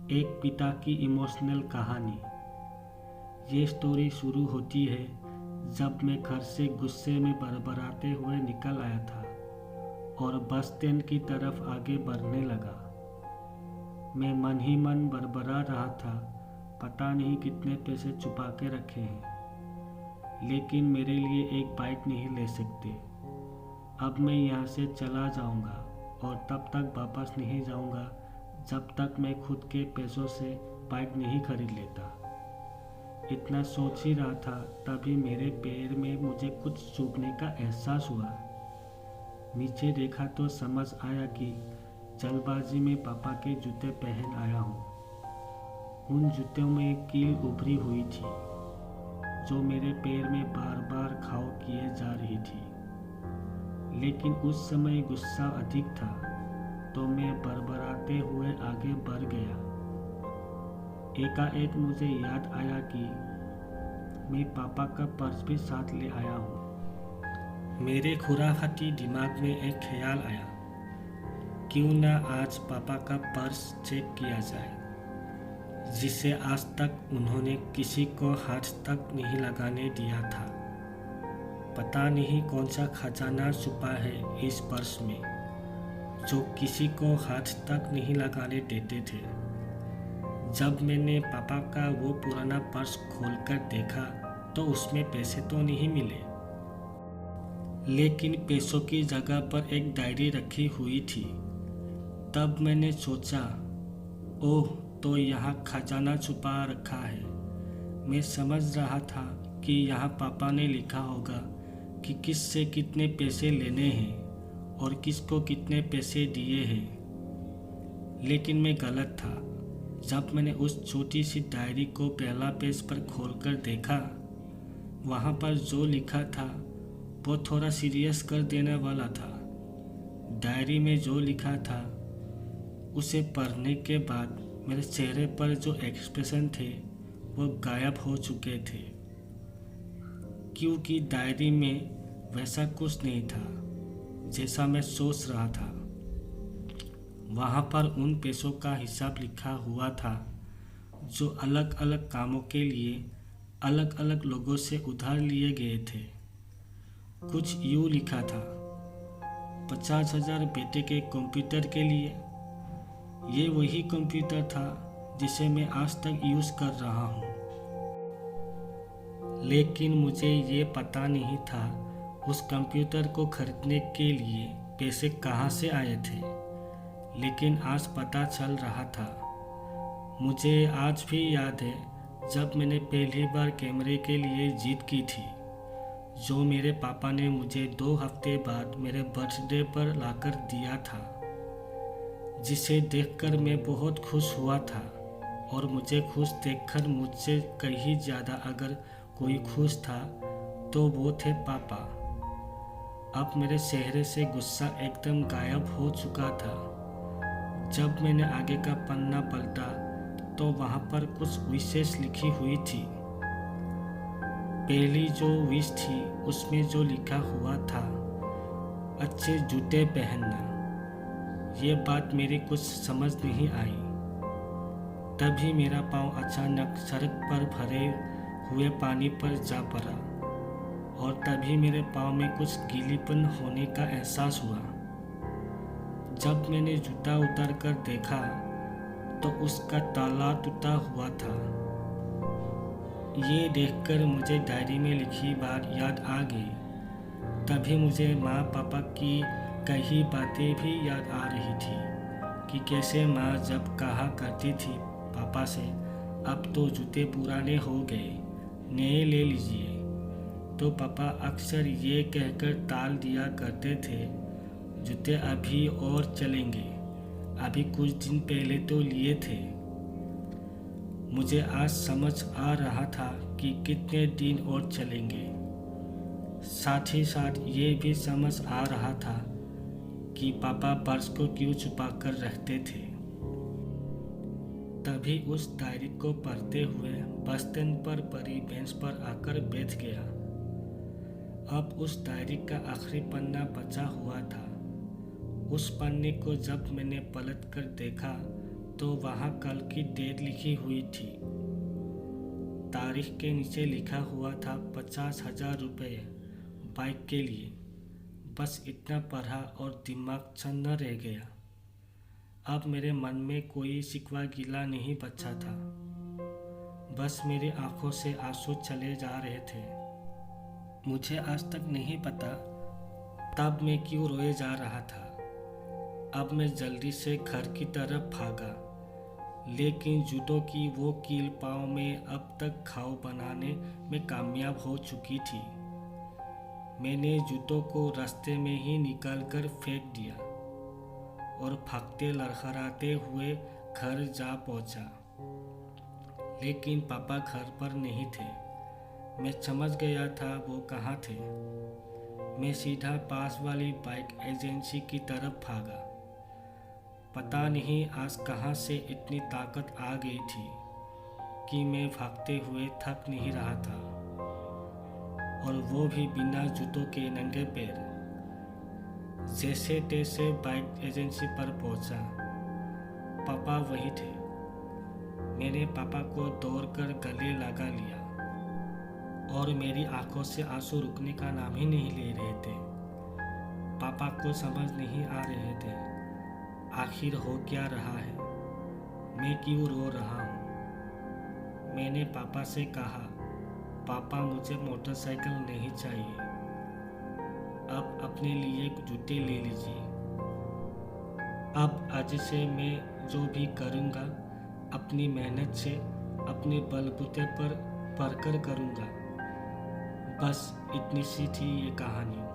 एक पिता की इमोशनल कहानी। ये स्टोरी शुरू होती है जब मैं घर से गुस्से में बड़बड़ाते हुए निकल आया था और बस स्टैंड की तरफ आगे बढ़ने लगा। मैं मन ही मन बड़बड़ा रहा था, पता नहीं कितने पैसे छुपा के रखे हैं, लेकिन मेरे लिए एक बाइक नहीं ले सकते। अब मैं यहाँ से चला जाऊँगा और तब तक वापस नहीं जाऊँगा जब तक मैं खुद के पैसों से बाइक नहीं खरीद लेता। इतना सोच ही रहा था तभी मेरे पैर में मुझे कुछ चुभने का एहसास हुआ। नीचे देखा तो समझ आया कि जल्दबाजी में पापा के जूते पहन आया हूँ। उन जूतों में कील उभरी हुई थी जो मेरे पैर में बार बार घाव किए जा रही थी। लेकिन उस समय गुस्सा अधिक था तो मैं बड़बड़ाते हुए आगे बढ़ गया। एकाएक मुझे याद आया कि मैं पापा का पर्स भी साथ ले आया हूँ। मेरे खुराफाती दिमाग में एक ख्याल आया, क्यों ना आज पापा का पर्स चेक किया जाए, जिसे आज तक उन्होंने किसी को हाथ तक नहीं लगाने दिया था। पता नहीं कौन सा खजाना छुपा है इस पर्स में जो किसी को हाथ तक नहीं लगाने देते थे। जब मैंने पापा का वो पुराना पर्स खोलकर देखा तो उसमें पैसे तो नहीं मिले, लेकिन पैसों की जगह पर एक डायरी रखी हुई थी। तब मैंने सोचा, ओह, तो यहाँ खजाना छुपा रखा है। मैं समझ रहा था कि यहाँ पापा ने लिखा होगा कि किससे कितने पैसे लेने हैं और किसको कितने पैसे दिए हैं। लेकिन मैं गलत था। जब मैंने उस छोटी सी डायरी को पहला पेज पर खोलकर देखा, वहाँ पर जो लिखा था वो थोड़ा सीरियस कर देने वाला था। डायरी में जो लिखा था उसे पढ़ने के बाद मेरे चेहरे पर जो एक्सप्रेशन थे वो गायब हो चुके थे, क्योंकि डायरी में वैसा कुछ नहीं था जैसा मैं सोच रहा था। वहाँ पर उन पैसों का हिसाब लिखा हुआ था जो अलग अलग कामों के लिए अलग अलग लोगों से उधार लिए गए थे। कुछ यूँ लिखा था, 50,000 बेटे के कंप्यूटर के लिए। ये वही कंप्यूटर था जिसे मैं आज तक यूज़ कर रहा हूँ, लेकिन मुझे ये पता नहीं था उस कंप्यूटर को खरीदने के लिए पैसे कहाँ से आए थे। लेकिन आज पता चल रहा था। मुझे आज भी याद है जब मैंने पहली बार कैमरे के लिए जिद की थी, जो मेरे पापा ने मुझे 2 हफ्ते बाद मेरे बर्थडे पर लाकर दिया था, जिसे देखकर मैं बहुत खुश हुआ था। और मुझे खुश देखकर मुझसे कहीं ज़्यादा अगर कोई खुश था तो वो थे पापा। अब मेरे चेहरे से गुस्सा एकदम गायब हो चुका था। जब मैंने आगे का पन्ना पलटा तो वहाँ पर कुछ विशेष लिखी हुई थी। पहली जो विश थी उसमें जो लिखा हुआ था, अच्छे जूते पहनना। ये बात मेरी कुछ समझ नहीं आई। तभी मेरा पाँव अचानक सड़क पर भरे हुए पानी पर जा पड़ा और तभी मेरे पाँव में कुछ गीलीपन होने का एहसास हुआ। जब मैंने जूता उतार कर देखा तो उसका ताला टूटा हुआ था। ये देखकर मुझे डायरी में लिखी बात याद आ गई। तभी मुझे माँ पापा की कई बातें भी याद आ रही थी कि कैसे माँ जब कहा करती थी पापा से, अब तो जूते पुराने हो गए, नए ले लीजिए, तो पापा अक्सर ये कहकर टाल दिया करते थे, जूते अभी और चलेंगे, अभी कुछ दिन पहले तो लिए थे। मुझे आज समझ आ रहा था कि कितने दिन और चलेंगे। साथ ही साथ ये भी समझ आ रहा था कि पापा पर्स को क्यों छुपा कर रखते थे। तभी उस डायरी को पढ़ते हुए बस स्टैंड पर पड़ी बेंच पर आकर बैठ गया। अब उस डायरी का आखिरी पन्ना बचा हुआ था। उस पन्ने को जब मैंने पलट कर देखा तो वहाँ कल की डेट लिखी हुई थी। तारीख के नीचे लिखा हुआ था 50,000 रुपये बाइक के लिए। बस इतना पढ़ा और दिमाग चन्न रह गया। अब मेरे मन में कोई शिकवा गिला नहीं बचा था। बस मेरी आंखों से आंसू चले जा रहे थे। मुझे आज तक नहीं पता तब मैं क्यों रोए जा रहा था। अब मैं जल्दी से घर की तरफ भागा, लेकिन जूतों की वो कील पाँव में अब तक घाव बनाने में कामयाब हो चुकी थी। मैंने जूतों को रास्ते में ही निकाल कर फेंक दिया और भागते लड़खड़ाते हुए घर जा पहुंचा। लेकिन पापा घर पर नहीं थे। मैं समझ गया था वो कहाँ थे। मैं सीधा पास वाली बाइक एजेंसी की तरफ भागा। पता नहीं आज कहाँ से इतनी ताकत आ गई थी कि मैं भागते हुए थक नहीं रहा था, और वो भी बिना जूतों के नंगे पैर। जैसे तैसे बाइक एजेंसी पर पहुंचा। पापा वही थे। मैंने पापा को दौड़कर गले लगा लिया और मेरी आंखों से आंसू रुकने का नाम ही नहीं ले रहे थे। पापा को समझ नहीं आ रहे थे आखिर हो क्या रहा है, मैं क्यों रो रहा हूँ। मैंने पापा से कहा, पापा मुझे मोटरसाइकिल नहीं चाहिए, अब अपने लिए जूते ले लीजिए। अब आज से मैं जो भी करूँगा अपनी मेहनत से अपने बलबूते पर पढ़कर करूँगा। बस इतनी सी थी ये कहानी।